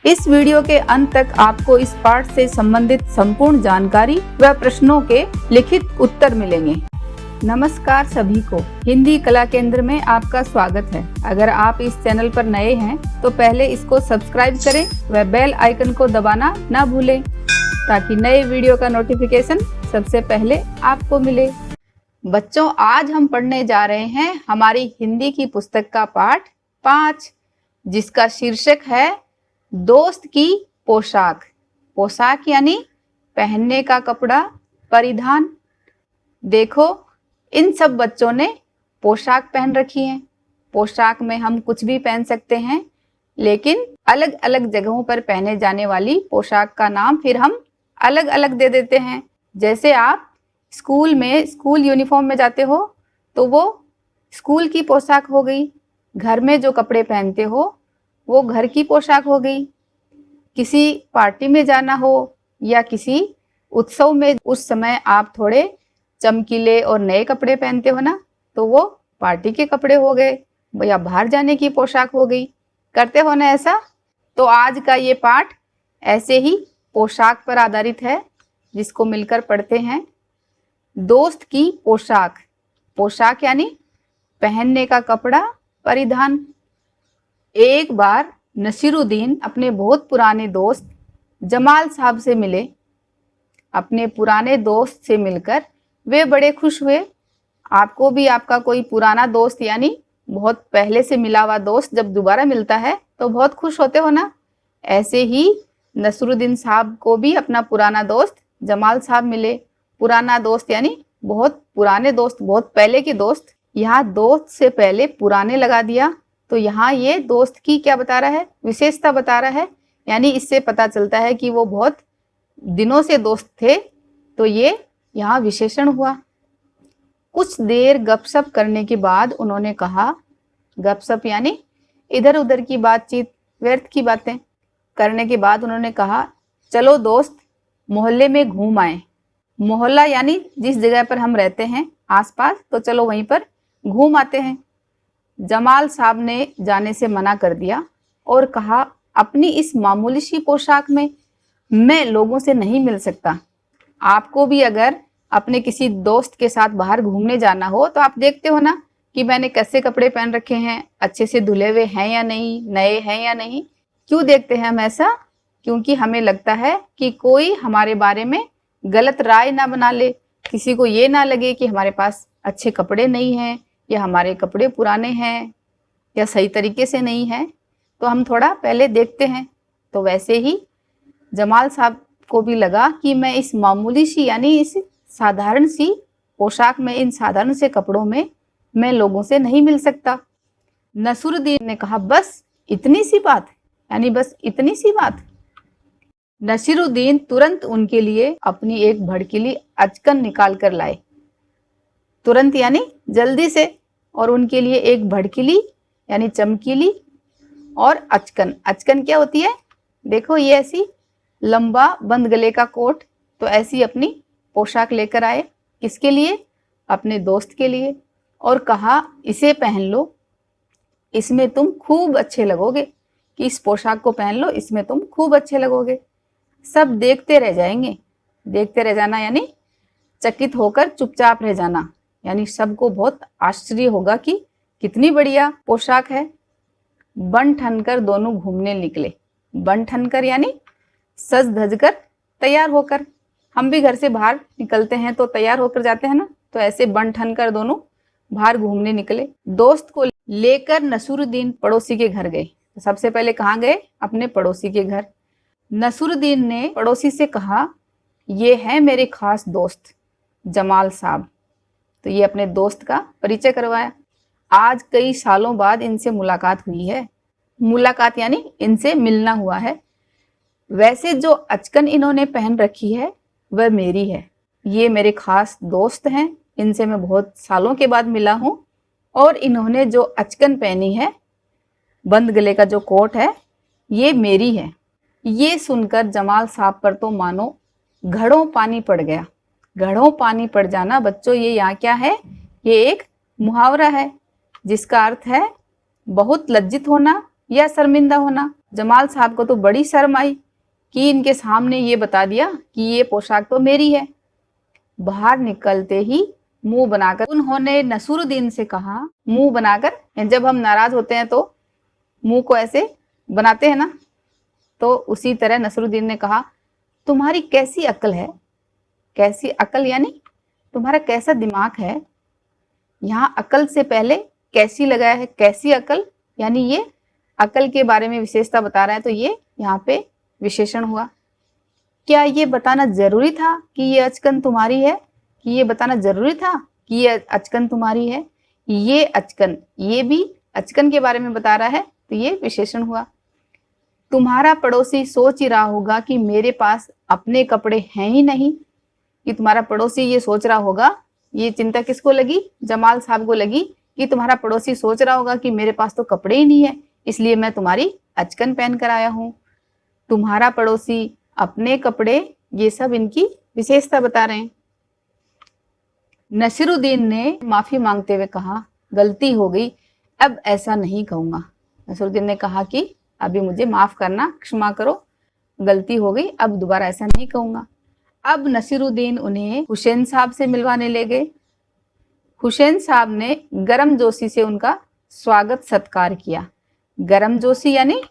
इस वीडियो के अंत तक आपको इस पाठ से संबंधित संपूर्ण जानकारी व प्रश्नों के लिखित उत्तर मिलेंगे। नमस्कार सभी को, हिंदी कला केंद्र में आपका स्वागत है। अगर आप इस चैनल पर नए हैं तो पहले इसको सब्सक्राइब करें व बेल आइकन को दबाना न भूलें ताकि नए वीडियो का नोटिफिकेशन सबसे पहले आपको मिले। बच्चों, आज हम पढ़ने जा रहे हैं हमारी हिंदी की पुस्तक का पाठ 5, जिसका शीर्षक है दोस्त की पोशाक। पोशाक यानी पहनने का कपड़ा, परिधान। देखो, इन सब बच्चों ने पोशाक पहन रखी है। पोशाक में हम कुछ भी पहन सकते हैं, लेकिन अलग अलग जगहों पर पहने जाने वाली पोशाक का नाम फिर हम अलग अलग दे देते हैं। जैसे आप स्कूल में स्कूल यूनिफॉर्म में जाते हो तो वो स्कूल की पोशाक हो गई। घर में जो कपड़े पहनते हो वो घर की पोशाक हो गई। किसी पार्टी में जाना हो या किसी उत्सव में उस समय आप थोड़े चमकीले और नए कपड़े पहनते हो ना, तो वो पार्टी के कपड़े हो गए या बाहर जाने की पोशाक हो गई। करते हो ना ऐसा? तो आज का ये पाठ ऐसे ही पोशाक पर आधारित है, जिसको मिलकर पढ़ते हैं। दोस्त की पोशाक। पोशाक यानी पहनने का कपड़ा, परिधान। एक बार नसीरुद्दीन अपने बहुत पुराने दोस्त जमाल साहब से मिले। अपने पुराने दोस्त से मिलकर वे बड़े खुश हुए। आपको भी आपका कोई पुराना दोस्त यानी बहुत पहले से मिला हुआ दोस्त जब दोबारा मिलता है तो बहुत खुश होते हो ना? ऐसे ही नसीरुद्दीन साहब को भी अपना पुराना दोस्त जमाल साहब मिले। पुराना दोस्त यानी बहुत पुराने दोस्त, बहुत पहले के दोस्त। यहाँ दोस्त से पहले पुराने लगा दिया तो यहाँ ये दोस्त की क्या बता रहा है? विशेषता बता रहा है। यानी इससे पता चलता है कि वो बहुत दिनों से दोस्त थे, तो ये यहाँ विशेषण हुआ। कुछ देर गपशप करने के बाद उन्होंने कहा, गपशप यानी इधर उधर की बातचीत, व्यर्थ की बातें करने के बाद उन्होंने कहा, चलो दोस्त मोहल्ले में घूम आए। मोहल्ला यानी जिस जगह पर हम रहते हैं आसपास, तो चलो वहीं पर घूम आते हैं। जमाल साहब ने जाने से मना कर दिया और कहा, अपनी इस मामूली सी पोशाक में मैं लोगों से नहीं मिल सकता। आपको भी अगर अपने किसी दोस्त के साथ बाहर घूमने जाना हो तो आप देखते हो ना कि मैंने कैसे कपड़े पहन रखे हैं, अच्छे से धुले हुए हैं या नहीं, नए हैं या नहीं। क्यों देखते हैं हम ऐसा? क्योंकि हमें लगता है कि कोई हमारे बारे में गलत राय ना बना ले, किसी को ये ना लगे कि हमारे पास अच्छे कपड़े नहीं हैं या हमारे कपड़े पुराने हैं या सही तरीके से नहीं हैं, तो हम थोड़ा पहले देखते हैं। तो वैसे ही जमाल साहब को भी लगा कि मैं इस मामूली सी यानी इस साधारण सी पोशाक में, इन साधारण से कपड़ों में मैं लोगों से नहीं मिल सकता। नसीरुद्दीन ने कहा, बस इतनी सी बात, यानी बस इतनी सी बात। नसीरुद्दीन तुरंत उनके लिए अपनी एक भड़कीली अचकन निकाल कर लाए। तुरंत यानी जल्दी से, और उनके लिए एक भड़कीली यानी चमकीली और अचकन। अचकन क्या होती है? देखो, ये ऐसी लंबा बंद गले का कोट। तो ऐसी अपनी पोशाक लेकर आए। किसके लिए? अपने दोस्त के लिए। और कहा, इसे पहन लो, इसमें तुम खूब अच्छे लगोगे। कि इस पोशाक को पहन लो, इसमें तुम खूब अच्छे लगोगे। सब देखते रह जाएंगे। देखते रह जाना यानी चकित होकर चुपचाप रह जाना, यानी सबको बहुत आश्चर्य होगा कि कितनी बढ़िया पोशाक है। बन ठनकर दोनों घूमने निकले। बन ठनकर यानी सज धज कर, तैयार होकर। हम भी घर से बाहर निकलते हैं तो तैयार होकर जाते हैं ना, तो ऐसे बन ठनकर दोनों बाहर घूमने निकले। दोस्त को लेकर नसीरुद्दीन पड़ोसी के घर गए। तो सबसे पहले कहाँ गए? अपने पड़ोसी के घर। नसीरुद्दीन ने पड़ोसी से कहा, ये है मेरे खास दोस्त जमाल साहब। तो ये अपने दोस्त का परिचय करवाया। आज कई सालों बाद इनसे मुलाकात हुई है। मुलाकात यानी इनसे मिलना हुआ है। वैसे जो अचकन इन्होंने पहन रखी है वह मेरी है। ये मेरे खास दोस्त हैं, इनसे मैं बहुत सालों के बाद मिला हूँ। और इन्होंने जो अचकन पहनी है, बंद गले का जो कोट है, ये मेरी है। ये सुनकर जमाल साहब पर तो मानो घड़ों पानी पड़ गया। घड़ों पानी पड़ जाना बच्चों, ये यहाँ क्या है? ये एक मुहावरा है जिसका अर्थ है बहुत लज्जित होना या शर्मिंदा होना। जमाल साहब को तो बड़ी शर्म आई कि इनके सामने ये बता दिया कि ये पोशाक तो मेरी है। बाहर निकलते ही मुंह बनाकर उन्होंने नसीरुद्दीन से कहा, मुंह बनाकर, जब हम नाराज होते हैं तो मुंह को ऐसे बनाते हैं ना, तो उसी तरह नसीरुद्दीन ने कहा, तुम्हारी कैसी अक्ल है? कैसी अक्ल यानी तुम्हारा कैसा दिमाग है? यहाँ अक्ल से पहले कैसी लगाया है, कैसी अक्ल, यानी ये अक्ल के बारे में विशेषता बता रहा है, तो ये यहाँ पे विशेषण हुआ। क्या ये बताना जरूरी था कि ये अचकन तुम्हारी है? कि ये बताना जरूरी था कि ये अचकन तुम्हारी है? ये अचकन, ये भी अचकन के बारे में बता रहा है, तो ये विशेषण हुआ। तुम्हारा पड़ोसी सोच ही रहा होगा कि मेरे पास अपने कपड़े हैं ही नहीं। कि तुम्हारा पड़ोसी ये सोच रहा होगा, ये चिंता किसको लगी? जमाल साहब को लगी कि तुम्हारा पड़ोसी सोच रहा होगा कि मेरे पास तो कपड़े ही नहीं है, इसलिए मैं तुम्हारी अचकन पहन कर आया हूँ। तुम्हारा पड़ोसी, अपने कपड़े, ये सब इनकी विशेषता बता रहे हैं। नसीरुद्दीन ने माफी मांगते हुए कहा, गलती हो गई, अब ऐसा नहीं कहूंगा। नसीरुद्दीन ने कहा कि अभी मुझे माफ करना, क्षमा करो, गलती हो गई, अब दोबारा ऐसा नहीं कहूंगा। अब नसीरुद्दीन उन्हें हुसैन साहब से मिलवाने ले गए। हुसैन साहब ने गर्मजोशी से उनका स्वागत सत्कार किया। गर्मजोशी यानी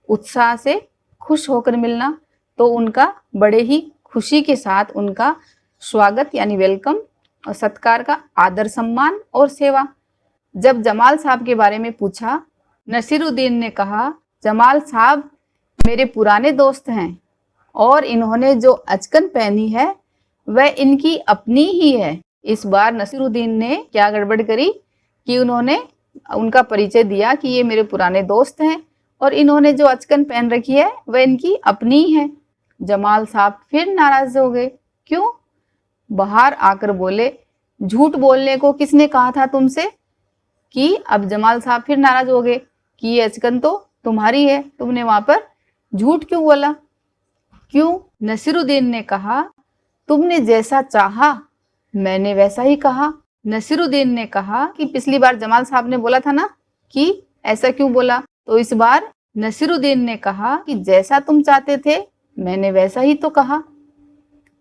उत्साह से खुश होकर मिलना, तो उनका बड़े ही खुशी के साथ उनका स्वागत यानी वेलकम और सत्कार का आदर सम्मान और सेवा। जब जमाल साहब के बारे में पूछा, नसीरुद्दीन ने कहा, जमाल साहब मेरे पुराने दोस्त हैं और इन्होंने जो अचकन पहनी है वह इनकी अपनी ही है। इस बार नसीरुद्दीन ने क्या गड़बड़ करी कि उन्होंने उनका परिचय दिया कि ये मेरे पुराने दोस्त हैं और इन्होंने जो अचकन पहन रखी है वह इनकी अपनी है। जमाल साहब फिर नाराज हो गए। क्यों? बाहर आकर बोले, झूठ बोलने को किसने कहा था तुमसे? कि अब जमाल साहब फिर नाराज हो गए कि ये अचकन तो तुम्हारी है, तुमने वहां पर झूठ क्यों बोला? क्यों? नसीरुद्दीन ने कहा, तुमने जैसा चाहा मैंने वैसा ही कहा। नसीरुद्दीन ने कहा कि पिछली बार जमाल साहब ने बोला था ना कि ऐसा क्यों बोला, तो इस बार नसीरुद्दीन ने कहा कि जैसा तुम चाहते थे मैंने वैसा ही तो कहा।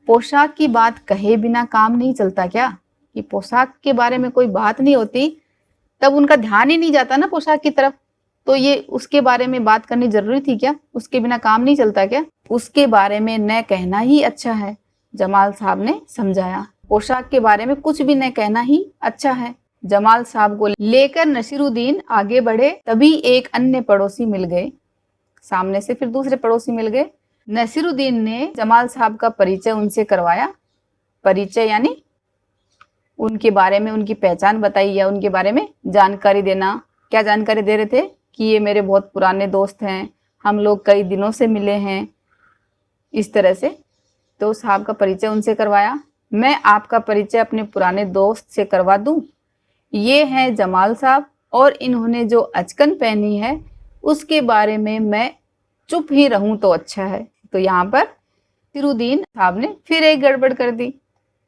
पोशाक की बात कहे बिना काम नहीं चलता क्या? कि पोशाक के बारे में कोई बात नहीं होती तब उनका ध्यान ही नहीं जाता ना पोशाक की तरफ, तो ये उसके बारे में बात करनी जरूरी थी क्या? उसके बिना काम नहीं चलता क्या? उसके बारे में न कहना ही अच्छा है, जमाल साहब ने समझाया। पोशाक के बारे में कुछ भी न कहना ही अच्छा है। जमाल साहब को लेकर नसीरुद्दीन आगे बढ़े, तभी एक अन्य पड़ोसी मिल गए। सामने से फिर दूसरे पड़ोसी मिल गए। नसीरुद्दीन ने जमाल साहब का परिचय उनसे करवाया। परिचय यानी उनके बारे में उनकी पहचान बताई या उनके बारे में जानकारी देना। क्या जानकारी दे रहे थे? कि ये मेरे बहुत पुराने दोस्त हैं, हम लोग कई दिनों से मिले हैं, इस तरह से। तो साहब का परिचय उनसे करवाया। मैं आपका परिचय अपने पुराने दोस्त से करवा दूं। ये हैं जमाल साहब और इन्होंने जो अचकन पहनी है उसके बारे में मैं चुप ही रहूं तो अच्छा है। तो यहाँ पर नसीरुद्दीन साहब ने फिर एक गड़बड़ कर दी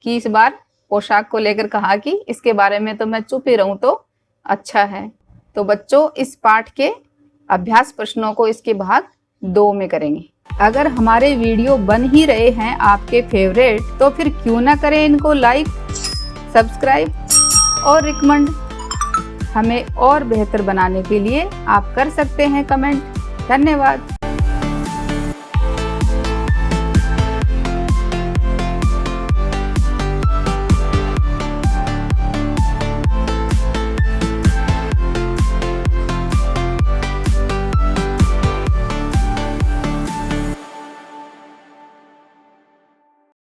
कि इस बार पोशाक को लेकर कहा कि इसके बारे में तो मैं चुप ही रहूं तो अच्छा है। तो बच्चों, इस पाठ के अभ्यास प्रश्नों को इसके भाग 2 में करेंगे। अगर हमारे वीडियो बन ही रहे हैं आपके फेवरेट, तो फिर क्यों ना करें इनको लाइक, सब्सक्राइब और रिकमेंड। हमें और बेहतर बनाने के लिए आप कर सकते हैं कमेंट। धन्यवाद।